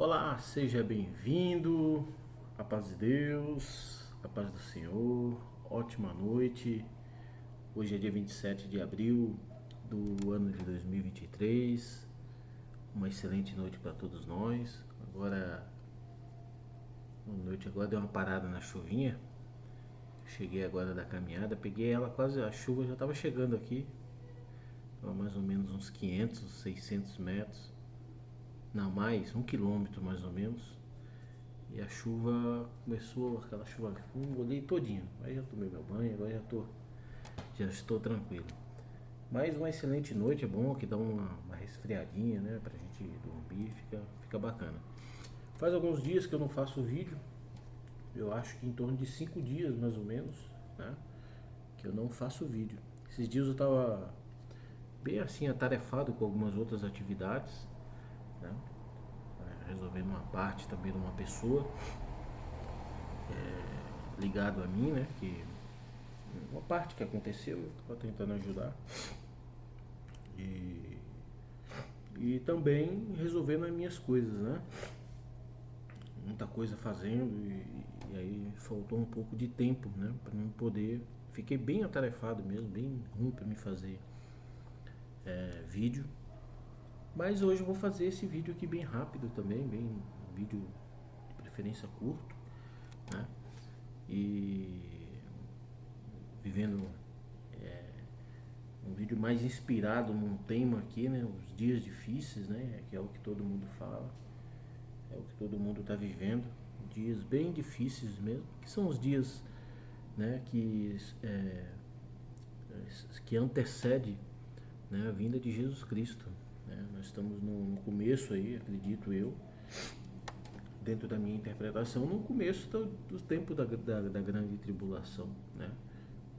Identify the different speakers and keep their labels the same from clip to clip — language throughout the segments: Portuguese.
Speaker 1: Olá, seja bem-vindo. A paz de Deus, a paz do Senhor. Ótima noite. Hoje é dia 27 de abril do ano de 2023. Uma excelente noite para todos nós. Agora, a noite agora deu uma parada na chuvinha. Cheguei agora da caminhada, peguei ela quase, a chuva já estava chegando aqui. Mais ou menos uns 500, 600 metros. Não, mais, 1 quilômetro mais ou menos. E a chuva começou, aquela chuva, molhei todinho. Aí já tomei meu banho, agora já estou tranquilo. Mais uma excelente noite, é bom que dá uma resfriadinha, né? Pra gente dormir, fica bacana. Faz alguns dias que eu não faço vídeo. Eu acho que em torno de 5 dias mais ou menos, né? Que eu não faço vídeo. Esses dias eu tava bem assim atarefado com algumas outras atividades, né? Resolvendo uma parte também de uma pessoa ligado a mim, né? Que uma parte que aconteceu, eu estava tentando ajudar e, e também resolvendo as minhas coisas, né? Muita coisa fazendo e aí faltou um pouco de tempo, né? Para não poder, fiquei bem atarefado mesmo, bem ruim para me fazer vídeo. Mas hoje eu vou fazer esse vídeo aqui bem rápido também, bem um vídeo de preferência curto, né? E vivendo um vídeo mais inspirado num tema aqui, né? Os dias difíceis, né? Que é o que todo mundo fala, é o que todo mundo está vivendo, dias bem difíceis mesmo, que são os dias, né? Que antecede, né, a vinda de Jesus Cristo. Nós estamos no começo aí, acredito eu, dentro da minha interpretação, no começo do tempo da grande tribulação, né?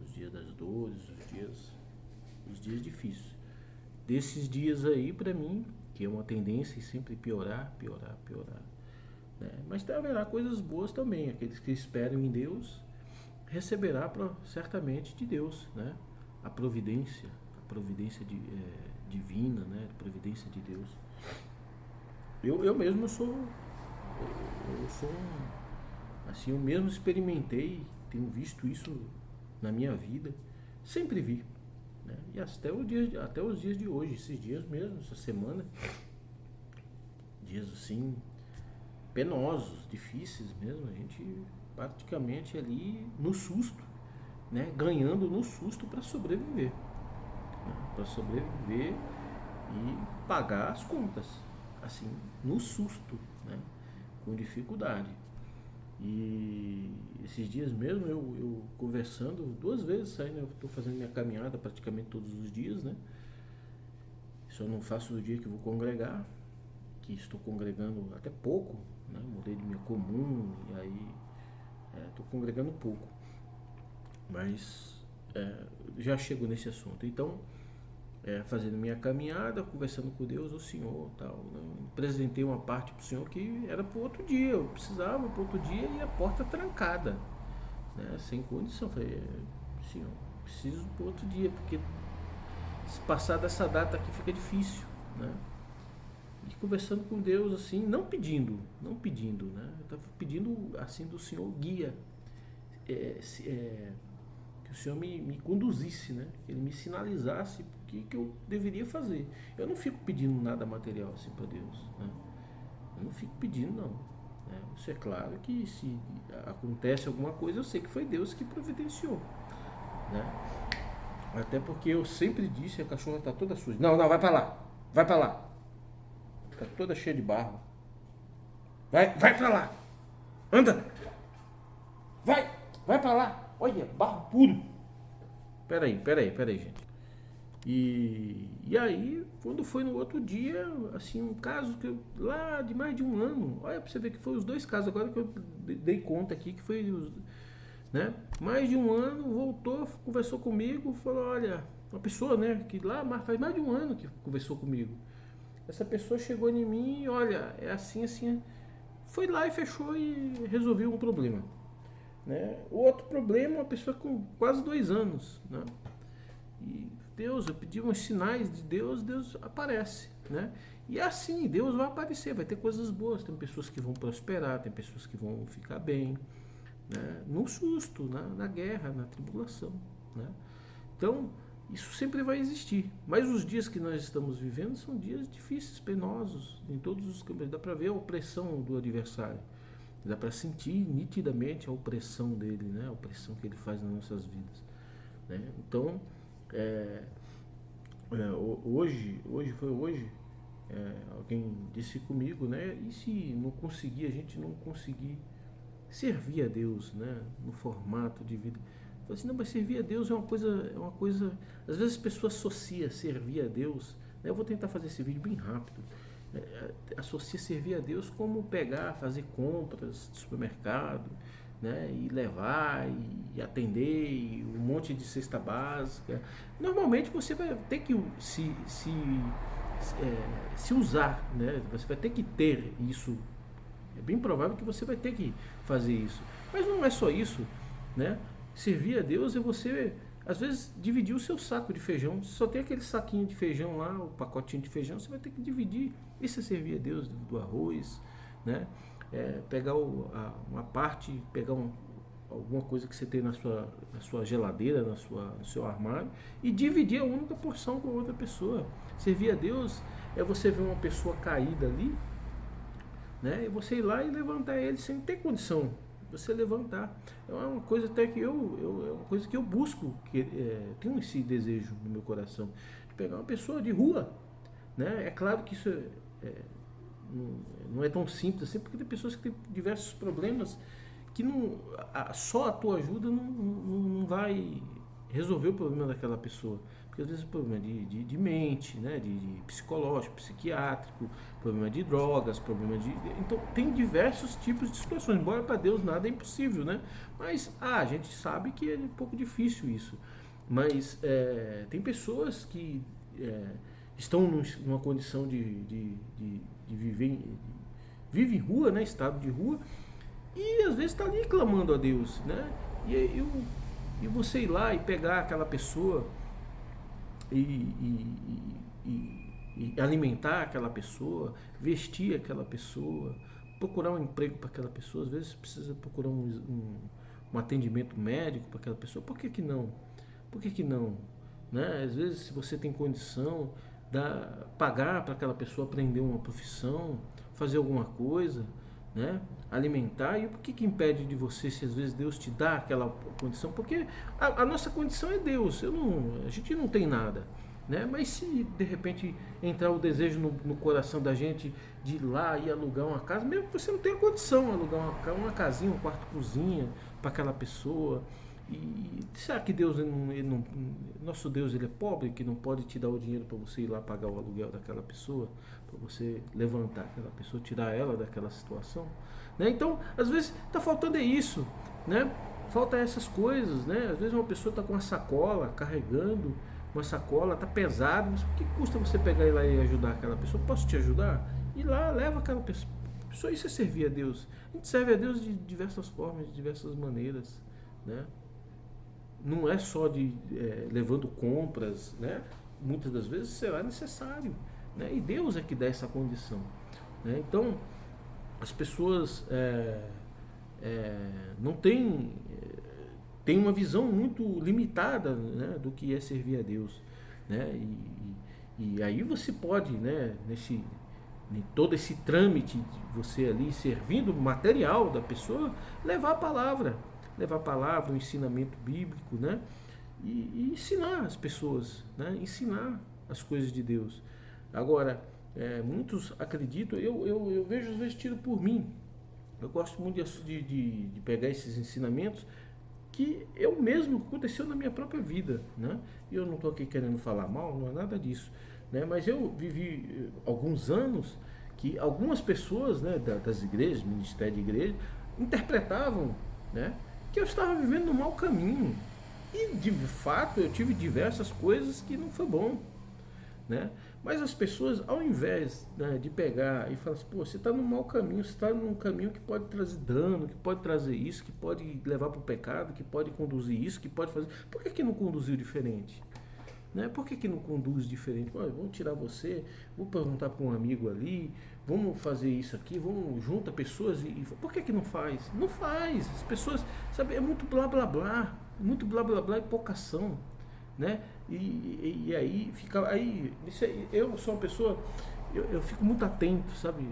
Speaker 1: Os dias das dores, os dias difíceis. Desses dias aí, para mim, que é uma tendência em sempre piorar, né? Mas haverá coisas boas também. Aqueles que esperam em Deus receberá certamente de Deus, né? A providência divina, né? A providência de Deus. Eu mesmo sou assim, eu mesmo experimentei, tenho visto isso na minha vida, sempre vi, né? E até os dias de hoje, esses dias mesmo, essa semana, dias assim penosos, difíceis mesmo, a gente praticamente ali no susto, né? Ganhando no susto para sobreviver, né? Para sobreviver e pagar as contas, assim, no susto, né? Com dificuldade. E esses dias mesmo eu conversando 2 vezes saindo, eu estou fazendo minha caminhada praticamente todos os dias, né? Só não faço no dia que vou congregar, que estou congregando até pouco, né? Mudei de minha comum e aí estou congregando pouco, mas já chego nesse assunto. Então, fazendo minha caminhada, conversando com Deus, o Senhor, tal, né? Apresentei uma parte para o Senhor que era para outro dia, eu precisava para outro dia e a porta trancada, né? Sem condição. Falei, Senhor, preciso para outro dia, porque se passar dessa data aqui fica difícil, né? E conversando com Deus assim, não pedindo, né? Eu estava pedindo assim do Senhor guia, que o Senhor me conduzisse, né? Que Ele me sinalizasse o que eu deveria fazer. Eu não fico pedindo nada material assim para Deus, né? Eu não fico pedindo, não, né? Isso é claro que se acontece alguma coisa, eu sei que foi Deus que providenciou, né? Até porque eu sempre disse, a cachorra está toda suja. Não, vai para lá. Está toda cheia de barro. Vai para lá. Anda. Vai para lá. Olha, barro puro. Peraí, gente. E aí, quando foi no outro dia, assim, um caso que lá de mais de um ano, olha pra você ver que foi os 2 casos agora que eu dei conta aqui, que foi, né? Mais de um ano, voltou, conversou comigo, falou, olha, uma pessoa, né, que lá faz mais de um ano que conversou comigo. Essa pessoa chegou em mim e, olha, é assim, foi lá e fechou e resolveu um problema, né? O outro problema, uma pessoa com quase 2 anos, né? E Deus, eu pedi uns sinais de Deus, Deus aparece, né? E assim, Deus vai aparecer, vai ter coisas boas, tem pessoas que vão prosperar, tem pessoas que vão ficar bem, né? No susto, na guerra, na tribulação, né? Então, isso sempre vai existir. Mas os dias que nós estamos vivendo são dias difíceis, penosos, em todos os campos. Dá para ver a opressão do adversário. Dá para sentir nitidamente a opressão dele, né? A opressão que ele faz nas nossas vidas, né? Então, hoje, alguém disse comigo, né? E se não conseguir, a gente não conseguir servir a Deus, né? No formato de vida. Eu falei assim, não, mas servir a Deus é uma coisa. Às vezes as pessoas associam servir a Deus, né? Eu vou tentar fazer esse vídeo bem rápido. Associa servir a Deus como pegar, fazer compras de supermercado, né? E levar e atender e um monte de cesta básica. Normalmente você vai ter que se usar, né? Você vai ter que ter isso. É bem provável que você vai ter que fazer isso. Mas não é só isso, né? Servir a Deus é você, às vezes, dividir o seu saco de feijão. Se só tem aquele saquinho de feijão lá, o pacotinho de feijão, você vai ter que dividir. Isso é servir a Deus do arroz, né? Pegar uma parte, pegar alguma coisa que você tem na sua geladeira, no seu armário, e dividir a única porção com outra pessoa. Servir a Deus é você ver uma pessoa caída ali, né? E você ir lá e levantar ele sem ter condição. Você levantar. É uma coisa até que é uma coisa que eu busco, tenho esse desejo no meu coração, de pegar uma pessoa de rua, né? É claro que isso não é tão simples assim, porque tem pessoas que têm diversos problemas que só a tua ajuda não vai resolver o problema daquela pessoa. Porque às vezes é problema de mente, né? de psicológico, psiquiátrico, problema de drogas, problema de... Então tem diversos tipos de situações, embora para Deus nada é impossível, né? Mas a gente sabe que é um pouco difícil isso. Mas tem pessoas que estão numa condição de viver, vive em rua, né? Estado de rua, e às vezes está ali clamando a Deus, né? E você ir lá e pegar aquela pessoa e alimentar aquela pessoa, vestir aquela pessoa, procurar um emprego para aquela pessoa, às vezes precisa procurar um atendimento médico para aquela pessoa. Por que que não? Por que que não? Né? Às vezes, se você tem condição, pagar para aquela pessoa aprender uma profissão, fazer alguma coisa, né? Alimentar. E por que impede de você, se às vezes Deus te dá aquela condição? Porque a nossa condição é Deus, a gente não tem nada, né? Mas se de repente entrar o desejo no coração da gente de ir lá e alugar uma casa, mesmo que você não tenha condição de alugar uma casinha, um quarto cozinha para aquela pessoa, e será que Deus, nosso Deus, ele é pobre, que não pode te dar o dinheiro para você ir lá pagar o aluguel daquela pessoa, para você levantar aquela pessoa, tirar ela daquela situação, né? Então, às vezes está faltando isso, né? Falta essas coisas, né? Às vezes uma pessoa está com uma sacola, carregando uma sacola, está pesado, mas o que custa você pegar e ir lá e ajudar aquela pessoa? Posso te ajudar? Ir lá, leva aquela pessoa. Isso é servir a Deus. A gente serve a Deus de diversas formas, de diversas maneiras, né? Não é só levando compras, né? Muitas das vezes será necessário, né? E Deus é que dá essa condição, né? Então, as pessoas não têm uma visão muito limitada, né, do que é servir a Deus, né? E aí você pode, né, em todo esse trâmite de você ali servindo o material da pessoa, levar a palavra, o ensinamento bíblico, né? E ensinar as pessoas, né? Ensinar as coisas de Deus. Agora, muitos acreditam, eu vejo às vezes tiro por mim. Eu gosto muito de pegar esses ensinamentos que eu mesmo aconteceu na minha própria vida, né? E eu não estou aqui querendo falar mal, não é nada disso, né? Mas eu vivi alguns anos que algumas pessoas, né, das igrejas, ministério de igreja, interpretavam, né, que eu estava vivendo no mau caminho. E de fato eu tive diversas coisas que não foi bom, né? Mas as pessoas, ao invés, né, de pegar e falar assim, pô, você está no mau caminho, você está num caminho que pode trazer dano, que pode trazer isso, que pode levar para o pecado, que pode conduzir isso, que pode fazer... Por que não conduziu diferente? Né? Por que não conduz diferente? Olha, vamos tirar você, vou perguntar para um amigo ali, vamos fazer isso aqui, vamos juntar pessoas por que não faz? Não faz. As pessoas, sabe, é muito blá blá blá, muito blá blá blá e pouca ação, né? E aí fica aí, eu sou uma pessoa, eu fico muito atento, sabe?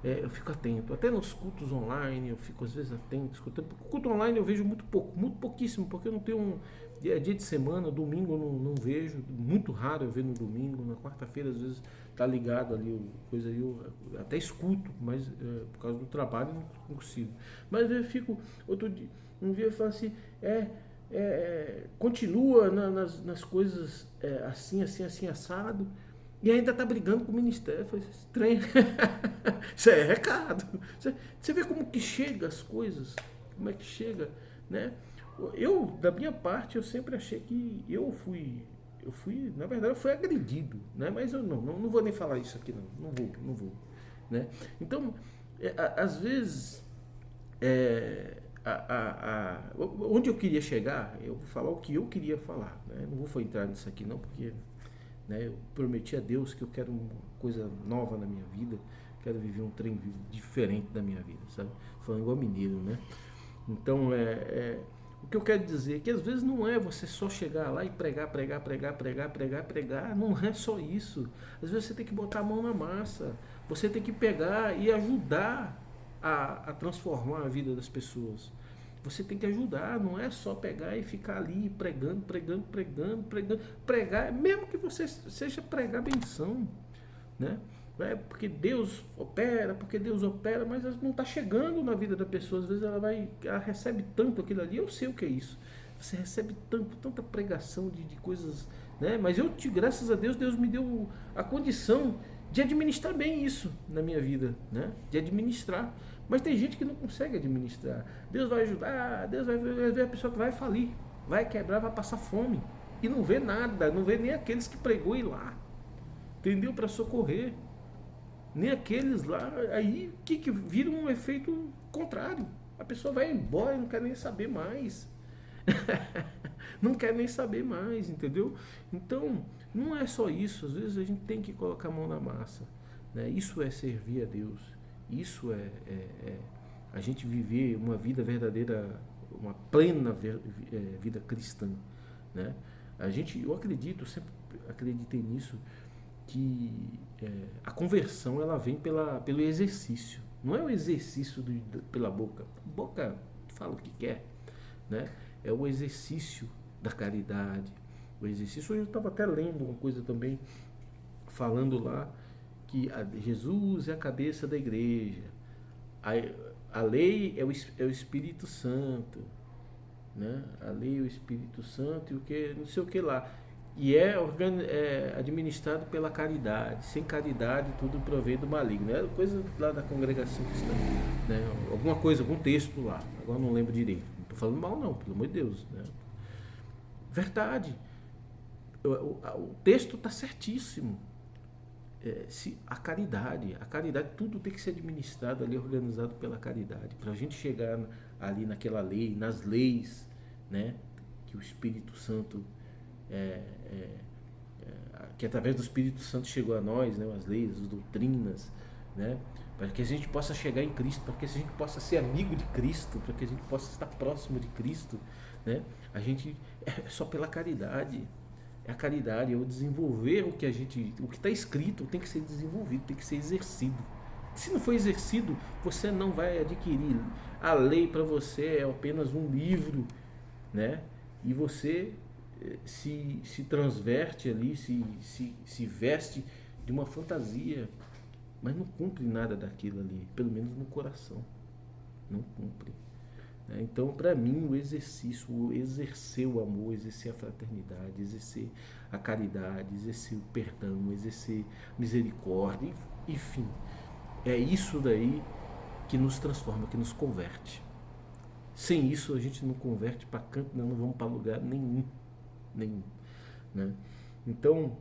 Speaker 1: Eu fico atento, até nos cultos online eu fico às vezes atento, escutando. Culto online eu vejo muito pouco, muito pouquíssimo, porque eu não tenho dia de semana, domingo eu não vejo, muito raro eu ver no domingo, na quarta-feira às vezes tá ligado ali, coisa aí eu até escuto, mas por causa do trabalho não consigo. Mas eu fico, outro dia, um dia eu falo assim, continua nas coisas assim, assado, e ainda tá brigando com o ministério. Eu falei, estranho. Isso é recado. Você vê como que chega as coisas, como é que chega, né? Eu, da minha parte, eu sempre achei que eu fui, na verdade, eu fui agredido, né? Mas eu não vou nem falar isso aqui, não vou, né? Então, às vezes, onde eu queria chegar, eu vou falar o que eu queria falar, né? Não vou entrar nisso aqui não, porque, né, eu prometi a Deus que eu quero uma coisa nova na minha vida, quero viver um trem diferente da minha vida, sabe? Falando igual mineiro, né? Então, o que eu quero dizer é que às vezes não é você só chegar lá e pregar, não é só isso. Às vezes você tem que botar a mão na massa, você tem que pegar e ajudar a transformar a vida das pessoas. Você tem que ajudar, não é só pegar e ficar ali pregando. Pregar, mesmo que você seja pregar benção, né? Porque Deus opera, mas não está chegando na vida da pessoa. Às vezes ela recebe tanto aquilo ali, eu sei o que é isso. Você recebe tanta pregação de coisas, né? Mas graças a Deus, Deus me deu a condição de administrar bem isso na minha vida, né? De administrar. Mas tem gente que não consegue administrar. Deus vai ajudar, Deus vai ver a pessoa que vai falir, vai quebrar, vai passar fome. E não vê nada, não vê nem aqueles que pregou ir lá, entendeu? Para socorrer. Nem aqueles lá, aí que vira um efeito contrário. A pessoa vai embora e não quer nem saber mais. Não quer nem saber mais, entendeu? Então, não é só isso. Às vezes a gente tem que colocar a mão na massa, né? Isso é servir a Deus. Isso é a gente viver uma vida verdadeira, uma plena vida cristã, né? Eu acredito, sempre acreditei nisso, que a conversão ela vem pelo exercício. Não é o exercício pela boca. A boca fala o que quer, né? É o exercício da caridade. O exercício, hoje eu estava até lendo uma coisa também, falando lá que Jesus é a cabeça da igreja. A lei é o Espírito Santo, né? A lei é o Espírito Santo e o que, não sei o que lá. E é administrado pela caridade. Sem caridade tudo provém do maligno. É coisa lá da congregação cristã, né? Alguma coisa, algum texto lá. Agora não lembro direito. Não estou falando mal não, pelo amor de Deus, né? Verdade. O texto está certíssimo. A caridade, tudo tem que ser administrado ali, organizado pela caridade. Para a gente chegar ali naquela lei, nas leis, né? Que o Espírito Santo que através do Espírito Santo chegou a nós, né, as leis, as doutrinas, né, para que a gente possa chegar em Cristo, para que a gente possa ser amigo de Cristo, para que a gente possa estar próximo de Cristo, né, a gente é só pela caridade, é a caridade, é o desenvolver o que está escrito tem que ser desenvolvido, tem que ser exercido. Se não for exercido, você não vai adquirir. A lei para você é apenas um livro, né, e você se transverte ali, se veste de uma fantasia, mas não cumpre nada daquilo ali, pelo menos no coração, não cumpre, né? Então, para mim, o exercício, exercer o amor, exercer a fraternidade, exercer a caridade, exercer o perdão, exercer misericórdia, enfim, é isso daí que nos transforma, que nos converte. Sem isso a gente não converte para canto, não vamos para lugar nenhum, né? Então,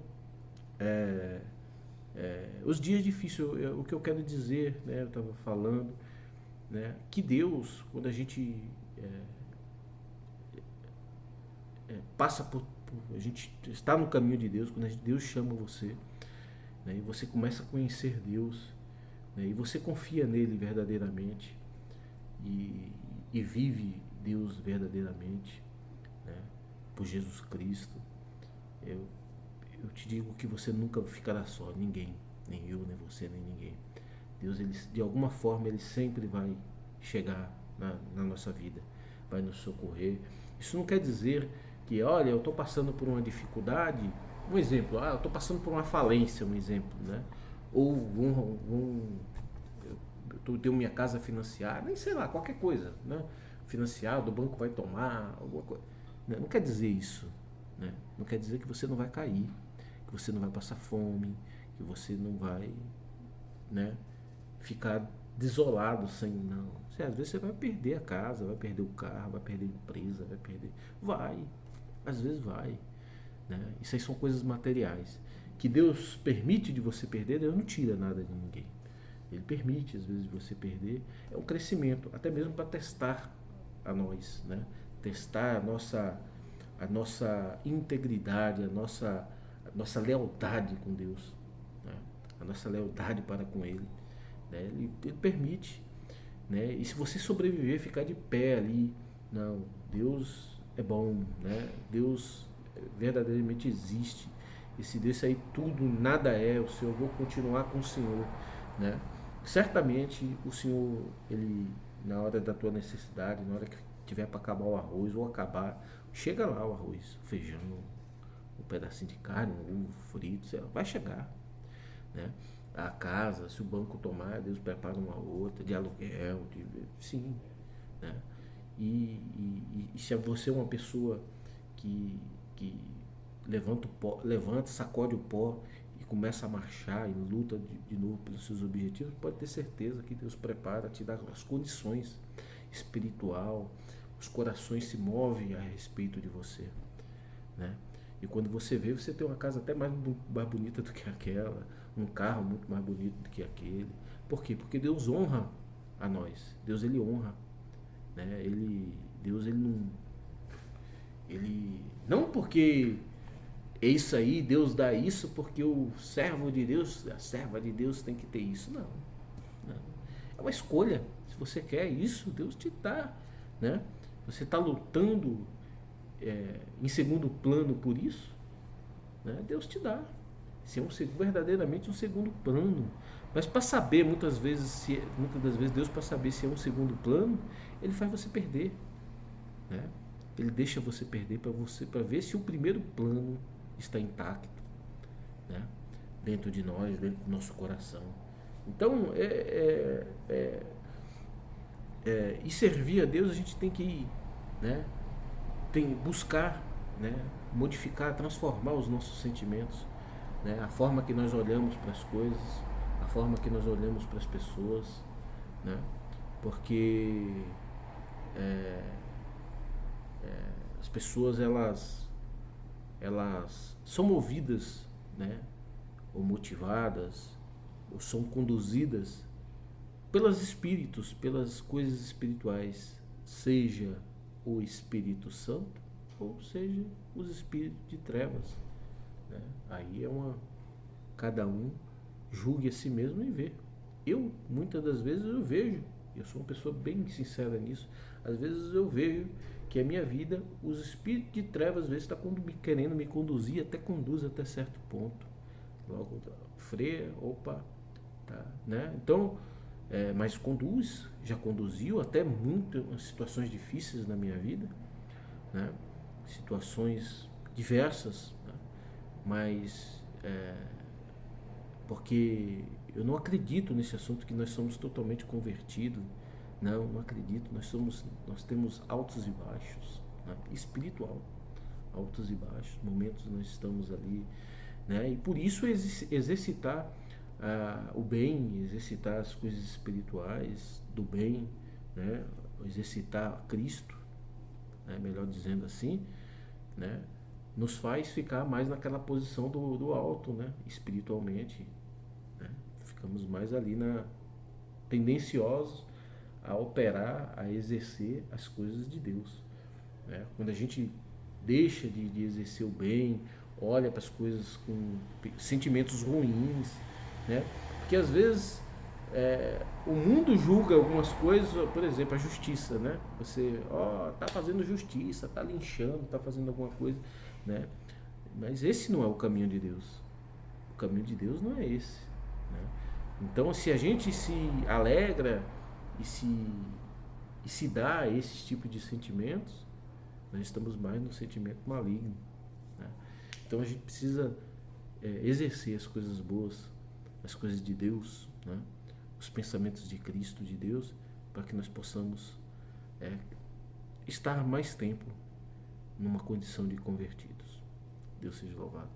Speaker 1: os dias difíceis, o que eu quero dizer, né, eu estava falando, né, que Deus, quando a gente passa a gente está no caminho de Deus, quando Deus chama você, né, e você começa a conhecer Deus, né, e você confia nele verdadeiramente e vive Deus verdadeiramente, né, por Jesus Cristo, eu, eu te digo que você nunca ficará só, ninguém, nem eu, nem você, nem ninguém. Deus, ele, de alguma forma, ele sempre vai chegar na nossa vida, vai nos socorrer. Isso não quer dizer que, olha, eu estou passando por uma dificuldade, um exemplo, eu estou passando por uma falência, um exemplo, né? Ou eu tenho minha casa financiada, nem sei lá, qualquer coisa, né? Financiado, o banco vai tomar, alguma coisa. Né? Não quer dizer isso, né? Não quer dizer que você não vai cair, que você não vai passar fome, que você não vai, né, ficar desolado sem não. Às vezes você vai perder a casa, vai perder o carro, vai perder a empresa, vai perder. Vai. Às vezes vai. Né? Isso aí são coisas materiais. Que Deus permite de você perder, Deus não tira nada de ninguém. Ele permite, às vezes, de você perder. É um crescimento, até mesmo para testar a nós. Né? Testar a nossa integridade, a nossa lealdade com Deus. Né? A nossa lealdade para com Ele. Né? Ele permite, né? E se você sobreviver, ficar de pé ali, não, Deus é bom, né? Deus verdadeiramente existe. E se desse aí tudo, nada é, o Senhor, eu vou continuar com o Senhor, né? Certamente o Senhor, ele, na hora da tua necessidade, na hora que tiver para acabar o arroz ou acabar, chega lá o arroz, o feijão, um pedacinho de carne, um ovo frito, sei lá, vai chegar, né? A casa, se o banco tomar, Deus prepara uma outra, de aluguel, sim, né? E se você é uma pessoa que levanta o pó, levanta, sacode o pó e começa a marchar e luta de novo pelos seus objetivos, pode ter certeza que Deus prepara, te dá as condições espiritual, os corações se movem a respeito de você, né? E quando você vê, você tem uma casa até mais bonita do que aquela, um carro muito mais bonito do que aquele. Por quê? Porque Deus honra a nós. Deus, ele honra, né? Deus, ele não porque é isso aí, Deus dá isso porque o servo de Deus, a serva de Deus tem que ter isso. Não, não. É uma escolha. Se você quer isso, Deus te dá, né? Você está lutando em segundo plano por isso, né? Deus te dá. Se é verdadeiramente um segundo plano. Mas para saber, muitas das vezes, Deus, para saber se é um segundo plano, ele faz você perder, né? Ele deixa você perder para ver se o primeiro plano está intacto, né? Dentro de nós, dentro do nosso coração. Então, e servir a Deus, a gente tem que ir, né? Tem buscar, né? Modificar, transformar os nossos sentimentos, né? A forma que nós olhamos para as coisas, a forma que nós olhamos para as pessoas, né? Porque as pessoas, elas são movidas, né? Ou motivadas, ou são conduzidas pelos espíritos, pelas coisas espirituais, seja o Espírito Santo ou seja os espíritos de trevas, né? Aí cada um julgue a si mesmo e vê. Eu, muitas das vezes, eu vejo, eu sou uma pessoa bem sincera nisso, às vezes eu vejo que a minha vida, os espíritos de trevas às vezes estão querendo me conduzir, até conduz até certo ponto. Logo, freia, opa, tá, né? Então, mas conduz, já conduziu até muitas situações difíceis na minha vida, né? Situações diversas, né? Mas porque eu não acredito nesse assunto que nós somos totalmente convertidos. Não acredito. Nós temos altos e baixos, né? Espiritual, altos e baixos. Momentos nós estamos ali, né? E por isso exercitar o bem, exercitar as coisas espirituais do bem, né? Exercitar Cristo, né? Melhor dizendo assim, né? Nos faz ficar mais naquela posição do alto, né? Espiritualmente, né? Ficamos mais ali tendenciosos a operar, a exercer as coisas de Deus, né? Quando a gente deixa de exercer o bem, olha para as coisas com sentimentos ruins, né? Porque às vezes o mundo julga algumas coisas, por exemplo, a justiça, né? Você, tá fazendo justiça, tá linchando, tá fazendo alguma coisa, né? Mas esse não é o caminho de Deus. O caminho de Deus não é esse, né? Então, se a gente se alegra e se dá a esse tipo de sentimentos, nós estamos mais no sentimento maligno, né? Então a gente precisa exercer as coisas boas, as coisas de Deus, né? Os pensamentos de Cristo, de Deus, para que nós possamos estar mais tempo numa condição de convertidos. Deus seja louvado.